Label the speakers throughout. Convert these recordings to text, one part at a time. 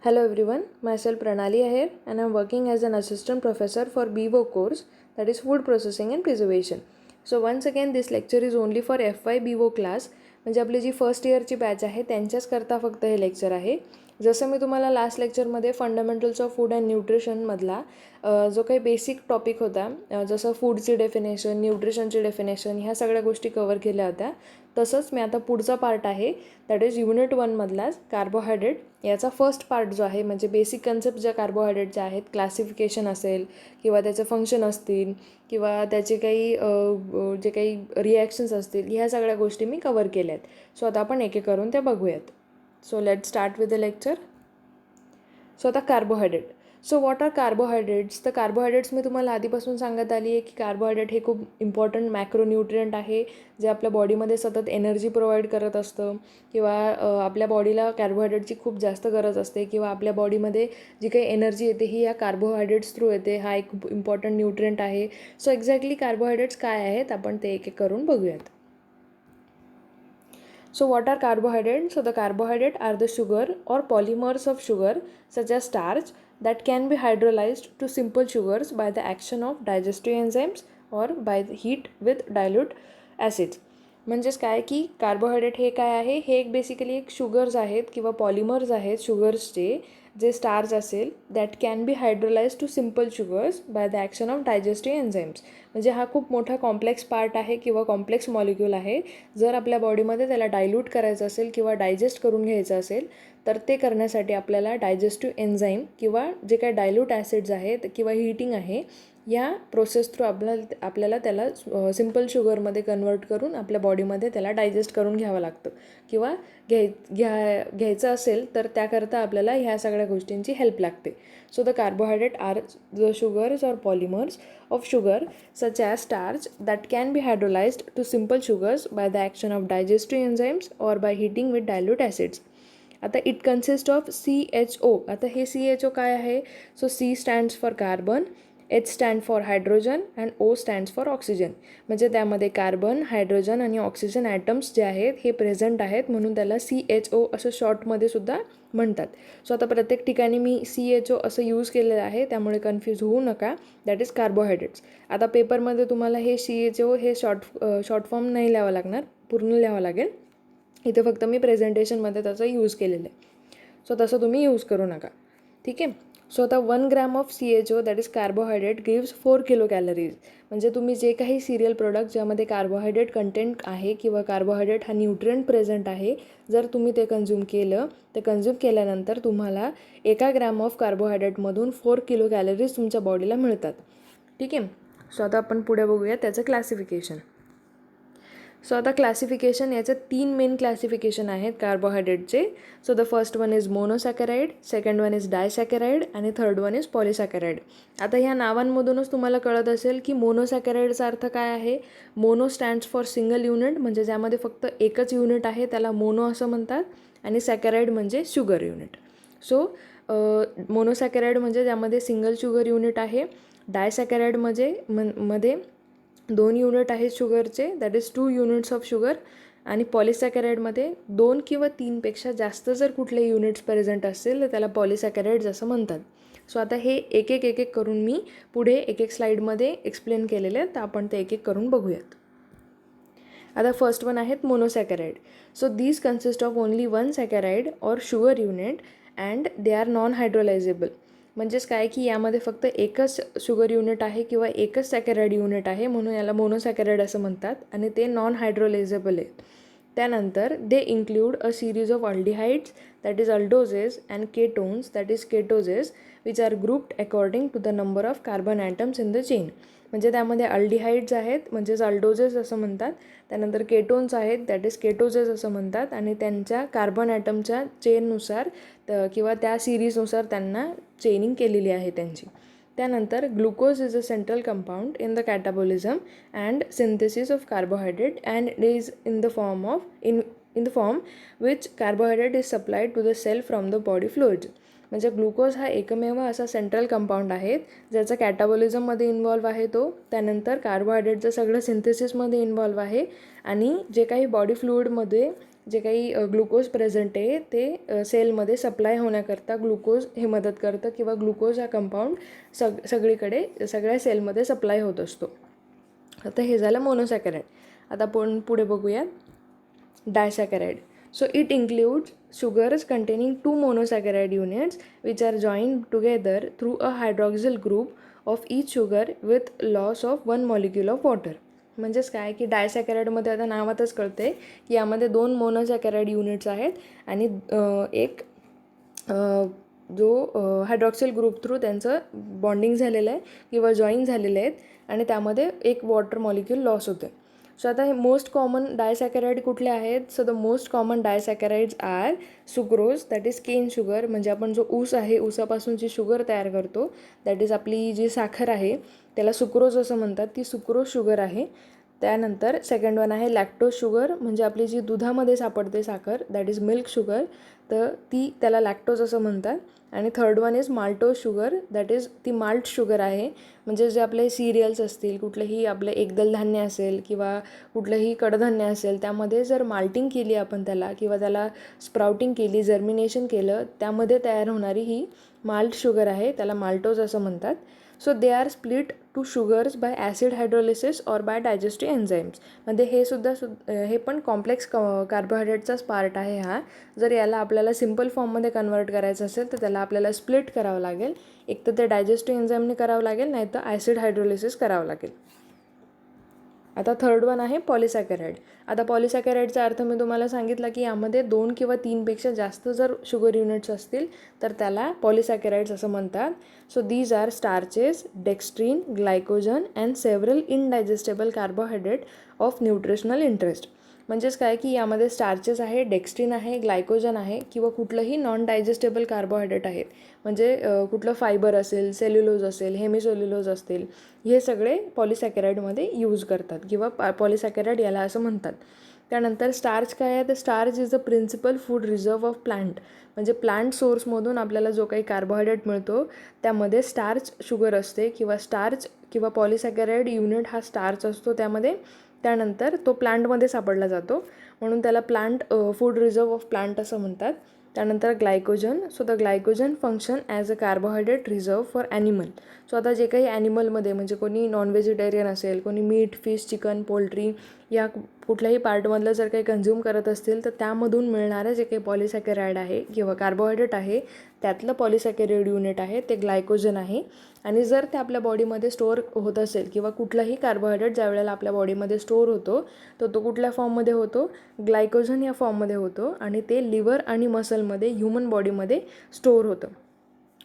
Speaker 1: Hello everyone, myself Pranali here and I am working as an assistant professor for BVO course, that is Food Processing and Preservation. So once again this lecture is only for FY BVO class, म्हणजे आपली जी first इयरची batch आहे त्यांच्याच करता फक्त हे lecture आहे. जसं मी तुम्हाला लास्ट लेक्चरमध्ये फंडामेंटल्स ऑफ फूड अँड न्यूट्रिशनमधला जो काही बेसिक टॉपिक होता, जसं फूडची डेफिनेशन, न्यूट्रिशनची डेफिनेशन, ह्या सगळ्या गोष्टी कवर केल्या होत्या. तसंच मी आता पुढचा पार्ट आहे दॅट इज युनिट 1मधलाच कार्बोहायड्रेट, याचा फर्स्ट पार्ट जो आहे म्हणजे बेसिक कन्सेप्ट ज्या कार्बोहायड्रेटच्या आहेत, क्लासिफिकेशन असेल किंवा त्याचं फंक्शन असतील किंवा त्याचे काही जे काही रिॲक्शन्स असतील, ह्या सगळ्या गोष्टी मी कवर केल्या आहेत. सो आता आपण एक एक करून त्या बघूयात. So let start with the lecture. So आता carbohydrate. So what are carbohydrates? तर कार्बोहायड्रेट्स मी तुम्हाला आधीपासून सांगत आली आहे की कार्बोहायड्रेट हे खूप इम्पॉर्टंट मॅक्रोन्यूट्रियंट आहे, जे आपल्या बॉडीमध्ये सतत एनर्जी प्रोव्हाइड करत असतं किंवा आपल्या बॉडीला कार्बोहायड्रेटची खूप जास्त गरज असते किंवा आपल्या बॉडीमध्ये जी काही एनर्जी येते ही या कार्बोहायड्रेट्स थ्रू येते. हा एक खूप इम्पॉर्टंट न्यूट्रियंट आहे. सो एक्झॅक्टली कार्बोहायड्रेट्स काय आहेत आपण ते एक एक करून बघूयात. So what are carbohydrates? So the carbohydrates are the sugar or polymers of sugar such as starch that can be hydrolyzed to simple sugars by the action of digestive enzymes or by the heat with dilute acids. म्हणजेच काय की carbohydrate हे काय आहे, हे एक basically एक sugars आहेत किंवा पॉलिमर्स आहेत शुगर्सचे, जे स्टार्च असेल that can be hydrolyse to simple sugars by the action of digestive enzymes. म्हणजे हा खूप मोठा कॉम्प्लेक्स पार्ट आहे किंवा कॉम्प्लेक्स मॉलिक्यूल आहे. जर आपल्या बॉडीमध्ये त्याला डायल्यूट करायचं असेल किंवा डायजेस्ट करून घ्यायचं असेल तर ते करण्यासाठी आपल्याला डायजेस्टिव्ह एन्झाईम किंवा जे काही डायल्यूट ॲसिड्स आहेत किंवा हीटिंग आहे, या प्रोसेस थ्रू आपल्याला त्याला सिम्पल शुगरमध्ये कन्वर्ट करून आपल्या बॉडीमध्ये त्याला डायजेस्ट करून घ्यावं लागतं किंवा घ्यायचं असेल तर त्याकरता आपल्याला ह्या सगळ्या गोष्टींची हेल्प लागते. So the carbohydrate are the sugars or polymers of sugar such as starch that can be hydrolysed to simple sugars by the action of digestive enzymes or by heating with dilute acids. आता it consist of CHO. आता हे CHO काय आहे? So C stands for carbon, H stand for hydrogen and O stands for oxygen. म्हणजे त्यामध्ये carbon, hydrogen आणि oxygen atoms जे आहेत हे प्रेझेंट आहेत, म्हणून त्याला CHO असं शॉर्टमध्ये सुद्धा म्हणतात. सो आता प्रत्येक ठिकाणी मी CHO असं यूज केलेलं आहे, त्यामुळे कन्फ्यूज होऊ नका. That is carbohydrates. आता पेपरमध्ये तुम्हाला हे CHO हे शॉर्ट फॉर्म नाही लिहावं लागणार, पूर्ण लिहावं लागेल. इथे फक्त मी प्रेझेंटेशनमध्ये त्याचा यूज केलेलं आहे. सो तसं तुम्ही यूज करू नका, ठीक आहे. सो आता 1 gram of CHO that is carbohydrate gives 4 kilo calories. म्हणजे तुम्ही जे काही सिरियल प्रोडक्ट ज्यामध्ये कार्बोहायड्रेट कंटेंट आहे किंवा कार्बोहायड्रेट हा न्यूट्रियंट प्रेझेंट आहे, जर तुम्ही ते कन्झ्यूम केलं, ते कन्झ्यूम केल्यानंतर तुम्हाला 1 ग्रॅम ऑफ कार्बोहायड्रेटमधून 4 किलो कॅलरीज तुमच्या बॉडीला मिळतात, ठीक आहे. सो आता आपण पुढे बघूया त्याचं क्लासिफिकेशन. सो आता क्लासिफिकेशन, याचे 3 मेन क्लासिफिकेशन आहेत कार्बोहायड्रेटचे. So the first one is monosaccharide, second one is disaccharide आणि थर्ड वन इज पॉलिसॅकराइड. आता ह्या नावांमधूनच तुम्हाला कळत असेल की मोनोसॅकराइडचा अर्थ काय आहे. Mono stands for single unit, म्हणजे ज्यामध्ये फक्त एकच युनिट आहे त्याला मोनो असं म्हणतात, आणि सॅकराइड म्हणजे शुगर युनिट. सो मोनोसॅकराइड म्हणजे ज्यामध्ये सिंगल शुगर युनिट आहे. डायसॅकराइड मध्ये 2 युनिट आहेत शुगरचे, that is 2 units of sugar. आणि पॉलिसॅकराइडमध्ये 2 किंवा 3पेक्षा जास्त जर कुठले युनिट्स प्रेझेंट असतील तर त्याला पॉलिसॅकराइड्स असं म्हणतात. सो आता हे एक एक करून मी पुढे एक स्लाईडमध्ये एक्सप्लेन केलेले आहेत, तर आपण ते एक एक करून बघूयात. आता फर्स्ट वन आहेत monosaccharide. So these consist of only 1 saccharide or sugar unit and they are non hydrolysable. म्हणजेच काय की यामध्ये फक्त एकच शुगर युनिट आहे किंवा एकच सॅकराइड युनिट आहे, म्हणून याला मोनोसॅकराइड असं म्हणतात, आणि ते नॉन हायड्रोलायझेबल आहेत. त्यानंतर they include a series of aldehydes that is aldoses and ketones that is ketoses which are grouped according to the number of carbon atoms in the chain. म्हणजे त्यामध्ये अल्डिहाइड्स आहेत, म्हणजेच अल्डोजेस असं म्हणतात. त्यानंतर केटोन्स आहेत, दॅट इज केटोजेस असं म्हणतात, आणि त्यांच्या कार्बन ॲटमच्या चेननुसार किंवा त्या सिरीजनुसार त्यांना चेनिंग केलेली आहे त्यांची. त्यानंतर glucose is a central compound in the catabolism and synthesis of carbohydrate and it is in the form which carbohydrate is supplied to the cell from the body fluids. म्हणजे ग्लुकोज हा एकमेव असा सेंट्रल कंपाऊंड आहे ज्याचा कॅटाबॉलिझममध्ये involve आहे तो. त्यानंतर कार्बोहायड्रेटचं सगळं सिंथेसिसमध्ये इन्व्हॉल्व आहे, आणि जे काही बॉडी फ्लुइडमध्ये जे काही ग्लुकोज प्रेझेंट आहे ते सेलमध्ये सप्लाय होण्याकरता ग्लुकोज हे मदत करतं किंवा ग्लुकोज हा कंपाऊंड सगळीकडे सगळ्या सेलमध्ये सप्लाय होत असतो. आता हे झालं मोनोसॅकराइड. आता आपण पुढे बघूया डायसॅकराइड. So it includes sugars containing 2 monosaccharide units which are joined together through a hydroxyl group of each sugar with loss of 1 molecule of water. म्हणजेच काय की डायसॅकराइडमध्ये आता नावातच कळते की यामध्ये 2 मोनोसॅकराइड युनिट्स आहेत आणि एक जो हायड्रॉक्सिल ग्रुप थ्रू त्यांचं बॉन्डिंग झालेलं आहे किंवा जॉईन झालेले आहेत आणि त्यामध्ये एक वॉटर मॉलिक्यूल लॉस होते. सो आता हे मोस्ट कॉमन डायसॅकराइड कुठले आहेत? So the most common disaccharides are sucrose, that is cane sugar, म्हणजे आपण जो ऊस आहे ऊसापासून जी शुगर तयार करतो दॅट इज आपली जी साखर आहे त्याला सुक्रोज असं म्हणतात, ती सुक्रोज शुगर आहे. त्यानंतर सेकंड वन आहे लॅक्टोज शुगर, म्हणजे आपली जी दुधामध्ये सापडते साखर दॅट इज मिल्क शुगर, तर त्याला लॅक्टोज असं म्हणतात. आणि third one is maltose sugar, that is ती माल्ट शुगर आहे. म्हणजे जे आपले सिरियल्स असतील, कुठलेही आपले एकदल धान्य असेल किंवा कुठलंही कडधान्य असेल त्यामध्ये जर माल्टिंग केली आपण त्याला किंवा त्याला स्प्राउटिंग केली, जर्मिनेशन केलं, त्यामध्ये तयार होणारी ही माल्ट शुगर आहे, त्याला माल्टोज असं म्हणतात. So they are split two sugars by acid hydrolysis or by digestive enzymes. म्हणजे हे पण कॉम्प्लेक्स कार्बोहायड्रेटचाच पार्ट आहे हा. जर याला आपल्याला सिम्पल फॉर्ममध्ये कन्वर्ट करायचं असेल तर त्याला आपल्याला स्प्लिट करावं लागेल. एक तर ते डायजेस्टिव्ह एन्झाईमने करावं लागेल, नाही तर ॲसिड हायड्रोलिसिस करावं लागेल. आता थर्ड वन आहे पॉलिसॅकराइड. आता पॉलिसॅकराइडचा अर्थ मी तुम्हाला सांगितला की यामध्ये 2 किंवा 3पेक्षा जास्त जर शुगर युनिट्स असतील तर त्याला पॉलिसॅकराइड्स असं म्हणतात. So these are starches, dextrin, glycogen and several indigestible carbohydrate of nutritional interest. म्हणजेच काय की यामध्ये स्टार्चेस आहे, डेक्स्ट्रीन आहे, ग्लायकोजन आहे किंवा कुठलंही नॉन डायजेस्टेबल कार्बोहायड्रेट आहेत. म्हणजे कुठलं फायबर असेल, सेल्युलोज असेल, हेमिसेल्युलोज असतील, हे सगळे पॉलिसॅकराइडमध्ये यूज करतात किंवा पॉलिसॅकराइड याला असं म्हणतात. त्यानंतर स्टार्च काय आहे? तर starch is a principal food reserve of plant. म्हणजे प्लांट सोर्समधून आपल्याला जो काही कार्बोहायड्रेट मिळतो त्यामध्ये स्टार्च शुगर असते किंवा स्टार्च किंवा पॉलिसॅकराइड युनिट हा स्टार्च असतो त्यामध्ये. त्यानंतर तो प्लांटमध्ये सापडला जातो म्हणून त्याला plant food reserve of plant असं म्हणतात. त्यानंतर glycogen. So the glycogen function as a carbohydrate reserve for animal. So आता जे काही ॲनिमलमध्ये म्हणजे कोणी नॉन व्हेजिटेरियन असेल, कोणी मीट, फिश, चिकन, पोल्ट्री या कुठल्याही पार्टमधलं जर काही कन्झ्युम करत असतील तर त्यामधून मिळणारं जे काही पॉलिसॅकराइड आहे किंवा कार्बोहायड्रेट आहे त्यातलं पॉलिसॅकराइड युनिट आहे ते ग्लायकोजन आहे. आणि जर ते आपल्या बॉडीमध्ये स्टोअर होत असेल किंवा कुठलाही कार्बोहायड्रेट ज्या वेळेला आपल्या बॉडीमध्ये स्टोअर होतो तर तो कुठल्या फॉर्ममध्ये होतो? ग्लायकोजन या फॉर्ममध्ये होतो आणि ते लिव्हर आणि मसलमध्ये ह्युमन बॉडीमध्ये स्टोअर होतं.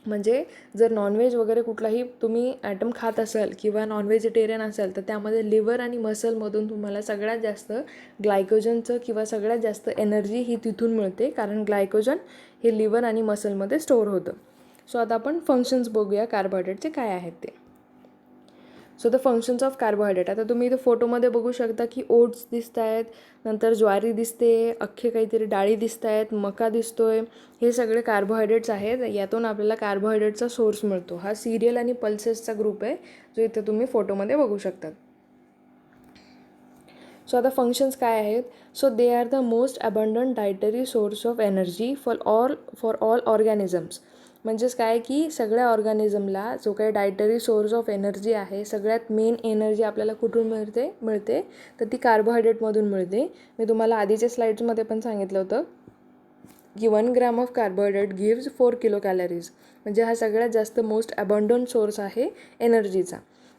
Speaker 1: म्हणजे जर नॉनव्हेज वगैरे कुठलाही तुम्ही ॲटम खात असाल किंवा नॉन व्हेजिटेरियन असाल तर त्यामध्ये लिव्हर आणि मसलमधून तुम्हाला सगळ्यात जास्त ग्लायकोजनचं किंवा सगळ्यात जास्त एनर्जी ही तिथून मिळते, कारण ग्लायकोजन हे लिव्हर आणि मसलमध्ये स्टोअर होतं. सो आता आपण फंक्शन्स बघूया कार्बोहायड्रेटचे काय आहेत ते. So the functions of carbohydrate. आता तुम्ही इथं फोटोमध्ये बघू शकता की ओट्स दिसत आहेत, नंतर ज्वारी दिसते, अख्खे काहीतरी डाळी दिसत आहेत, मका दिसतोय. हे सगळे कार्बोहायड्रेट्स आहेत. यातून आपल्याला कार्बोहायड्रेटचा सोर्स मिळतो. हा सिरियल आणि पल्सेसचा ग्रुप आहे जो इथं तुम्ही फोटोमध्ये बघू शकतात. सो आता फंक्शन्स काय आहेत? So they R the most abundant dietary source of energy for all organisms. म्हणजेच काय की सगळ्या ऑर्गॅनिझमला जो काही डायटरी सोर्स ऑफ एनर्जी आहे, सगळ्यात मेन एनर्जी आपल्याला कुठून मिळते तर ती कार्बोहायड्रेटमधून मिळते. मी तुम्हाला आधीच्या स्लाईड्समध्ये पण सांगितलं होतं की 1 gram of carbohydrate gives 4 kilo calories. म्हणजे हा सगळ्यात जास्त मोस्ट अबंडंट सोर्स आहे एनर्जीचा.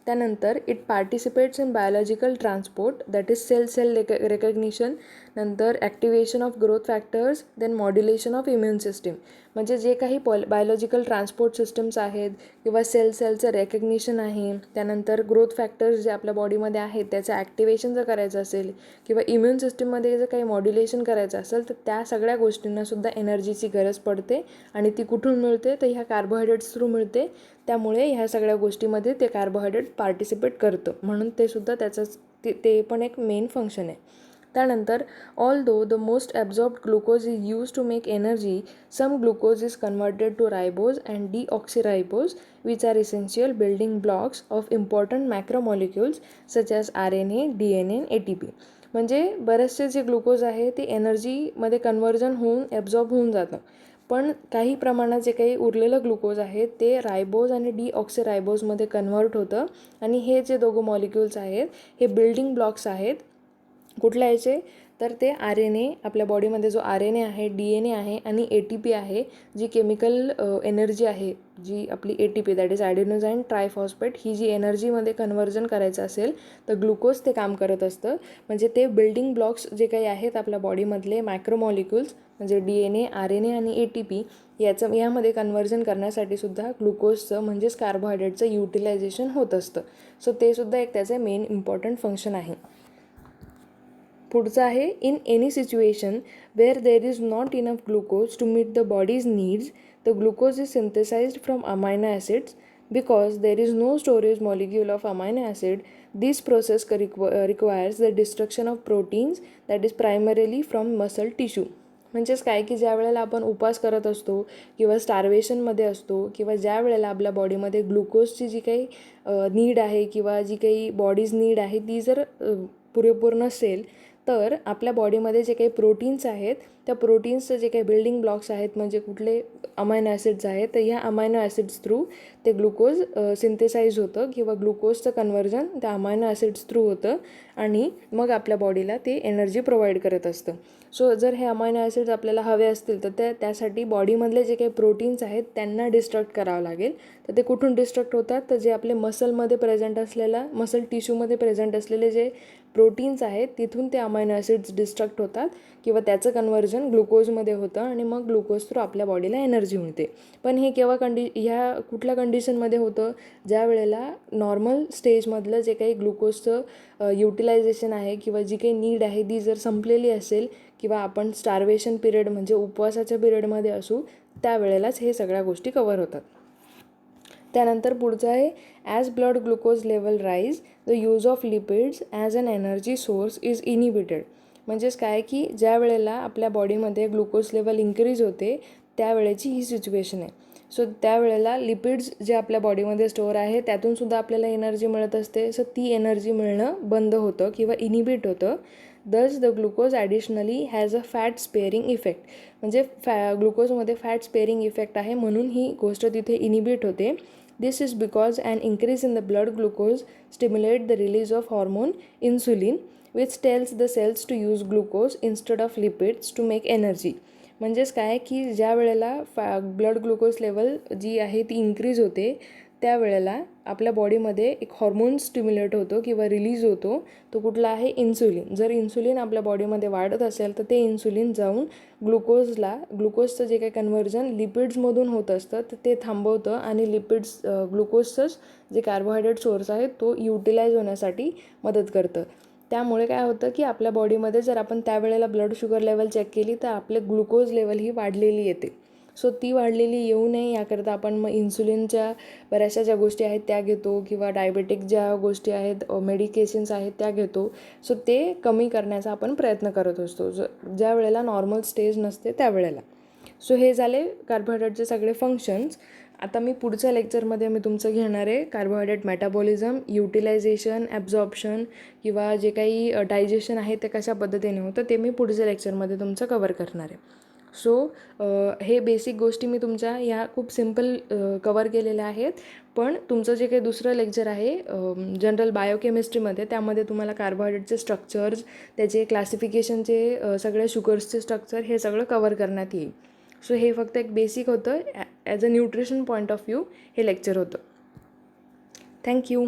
Speaker 1: त्यानंतर it participates in biological transport, that is cell recognition, नंतर activation of growth factors, then modulation of immune system. म्हणजे जे काही बायोलॉजिकल ट्रान्सपोर्ट सिस्टम्स आहेत किंवा सेलचं रेकग्निशन आहे, त्यानंतर ग्रोथ फॅक्टर्स जे आपल्या बॉडीमध्ये आहेत त्याचं ॲक्टिवेशन जर करायचं असेल किंवा इम्युन सिस्टीममध्ये जर काही मॉड्युलेशन करायचं असेल तर त्या सगळ्या गोष्टींनासुद्धा एनर्जीची गरज पडते. आणि ती कुठून मिळते तर ह्या कार्बोहायड्रेट्स थ्रू मिळते. त्यामुळे ह्या सगळ्या गोष्टीमध्ये ते कार्बोहायड्रेट पार्टिसिपेट करतं, म्हणून ते सुद्धा त्याचंच ते पण एक मेन फंक्शन आहे. त्यानंतर although the most absorbed glucose is use to make energy, some glucose is converted to ribose and deoxyribose which are essential building blocks of important macromolecules such as RNA, DNA, ATP. म्हणजे बरेचसे जे glucose आहे ते एनर्जीमध्ये conversion होऊन absorb होऊन जातं. पण काही प्रमाणात जे काही उरलेलं ग्लुकोज आहे ते रायबोज आणि डीऑक्सिरायबोजमध्ये कन्व्हर्ट होतं. आणि हे जे दोघं मॉलिक्युल्स आहेत हे बिल्डिंग ब्लॉक्स आहेत. कुठल्या याचे? तर ते RNA, आपल्या बॉडीमध्ये जो RNA आहे, DNA आहे आणि ATP आहे, जी केमिकल एनर्जी आहे, जी आपली ATP that is adenosine triphosphate, ही जी एनर्जीमध्ये कन्व्हर्जन करायचं असेल तर ग्लुकोज ते काम करत असतं. म्हणजे ते बिल्डिंग ब्लॉक्स जे काही आहेत आपल्या बॉडीमधले मॅक्रोमॉलिक्युल्स म्हणजे DNA, RNA आणि ATP यामध्ये कन्व्हर्जन करण्यासाठी सुद्धा ग्लुकोजचं म्हणजेच कार्बोहायड्रेटचं युटिलायझेशन होत असतं. सो ते सुद्धा एक त्याचे मेन इम्पॉर्टंट फंक्शन आहे. पुढचं आहे, in any situation where there is not enough glucose to meet the body's needs, the glucose is synthesised from amino acids. Because there is no storage molecule of amino acid, this process requires the destruction of proteins that is primarily from muscle tissue. म्हणजेच काय की ज्या वेळेला आपण उपवास करत असतो किंवा स्टार्वेशनमध्ये असतो किंवा ज्या वेळेला आपल्या बॉडीमध्ये ग्लुकोजची जी काही नीड आहे किंवा जी काही बॉडीज नीड आहे ती जर पुरेपूर नसेल तर आपल्या बॉडीमध्ये जे काही प्रोटीन्स आहेत त्या प्रोटीन्सचं जे काही बिल्डिंग ब्लॉक्स आहेत म्हणजे कुठले अमायनो ॲसिड्स आहेत तर ह्या अमायनो ॲसिड्स थ्रू ते ग्लुकोज सिंथेसाइज होतं किंवा ग्लुकोजचं कन्व्हर्जन त्या अमायनो ॲसिड्स थ्रू होतं आणि मग आपल्या बॉडीला ते एनर्जी प्रोव्हाइड करत असतं. सो जर हे अमायनो ॲसिड्स आपल्याला हवे असतील तर त्यासाठी बॉडीमधले जे काही प्रोटीन्स आहेत त्यांना डिस्ट्रक्ट करावं लागेल. तर ते कुठून डिस्ट्रक्ट होतात? तर जे आपले मसलमध्ये प्रेझेंट असलेला मसल टिश्यूमध्ये प्रेझेंट असलेले जे प्रोटीन्स आहेत तिथून ते अमायनो ॲसिड्स डिस्ट्रक्ट होतात किंवा त्याचं कन्व्हर्जन ग्लुकोजमध्ये होतं आणि मग ग्लुकोज थ्रू आपल्या बॉडीला एनर्जी मिळते. पण हे केव्हा ह्या कुठल्या कंडिशनमध्ये होतं? ज्या वेळेला नॉर्मल स्टेजमधलं जे काही ग्लुकोजचं युटिलायझेशन आहे किंवा जी काही नीड आहे ती जर संपलेली असेल किंवा आपण स्टार्वेशन पिरियड म्हणजे उपवासाच्या पिरियडमध्ये असू त्यावेळेलाच हे सगळ्या गोष्टी कवर होतात. त्यानंतर पुढचं आहे, as blood glucose level rise the use of lipids as an energy source is inhibited. म्हणजेच काय की ज्या वेळेला आपल्या बॉडीमध्ये ग्लुकोज लेवल इन्क्रीज होते त्यावेळेची ही सिच्युएशन आहे. सो त्यावेळेला लिपिड्स जे आपल्या बॉडीमध्ये स्टोअर आहे त्यातूनसुद्धा आपल्याला एनर्जी मिळत असते. सो ती एनर्जी मिळणं बंद होतं किंवा इनिबिट होतं. Thus the glucose additionally has a fat sparing effect. म्हणजे ग्लुकोजमध्ये फॅट स्पेअरिंग इफेक्ट आहे म्हणून ही गोष्ट तिथे इनिबिट होते. This is because an increase in the blood glucose stimulates the release of hormone insulin, which tells the cells to use glucose instead of lipids to make energy. म्हणजेच काय की ज्या वेळेला ब्लड ग्लुकोज लेवल जी आहे ती increase होते त्यावेळेला आपल्या बॉडीमध्ये एक हॉर्मोन स्टिम्युलेट होतो किंवा रिलीज होतो. तो कुठला आहे? इन्सुलिन. जर इन्सुलिन आपल्या बॉडीमध्ये वाढत असेल तर ते इन्सुलिन जाऊन ग्लुकोजचं जे काही कन्व्हर्जन लिपिड्समधून होत असतं तर ते थांबवतं आणि लिपिड्स ग्लुकोजचंच जे कार्बोहायड्रेट सोर्स आहे तो युटिलाइज होण्यासाठी मदत करतं. त्यामुळे काय होतं की आपल्या बॉडीमध्ये जर आपण त्यावेळेला ब्लड शुगर लेवल चेक केली तर आपले ग्लुकोज लेवल ही वाढलेली येते. सो ती वाढलेली येऊ नये याकरता आपण मग इन्सुलिनच्या बऱ्याचशा ज्या गोष्टी आहेत त्या घेतो किंवा डायबेटिक ज्या गोष्टी आहेत मेडिकेशन्स आहेत त्या घेतो. सो ते कमी करण्याचा आपण प्रयत्न करत असतो ज्या वेळेला नॉर्मल स्टेज नसते त्यावेळेला. सो हे झाले कार्बोहायड्रेटचे सगळे फंक्शन्स. आता मी पुढच्या लेक्चरमध्ये मी तुमचं घेणार आहे कार्बोहायड्रेट मेटाबॉलिझम, युटिलायझेशन, ॲब्झॉर्प्शन किंवा जे काही डायजेशन आहे ते कशा पद्धतीने होतं ते मी पुढच्या लेक्चरमध्ये तुमचं कवर करणार आहे. सो हे बेसिक गोष्टी मी तुमच्या ह्या खूप सिम्पल कवर केलेल्या आहेत. पण तुमचं जे काही दुसरं लेक्चर आहे जनरल बायोकेमिस्ट्रीमध्ये त्यामध्ये तुम्हाला कार्बोहायड्रेटचे स्ट्रक्चर्स, त्याचे क्लासिफिकेशनचे सगळे शुगर्सचे स्ट्रक्चर हे सगळं कवर करण्यात येईल. सो हे फक्त एक बेसिक होतं as a nutrition point of view हे लेक्चर होतं. थँक्यू.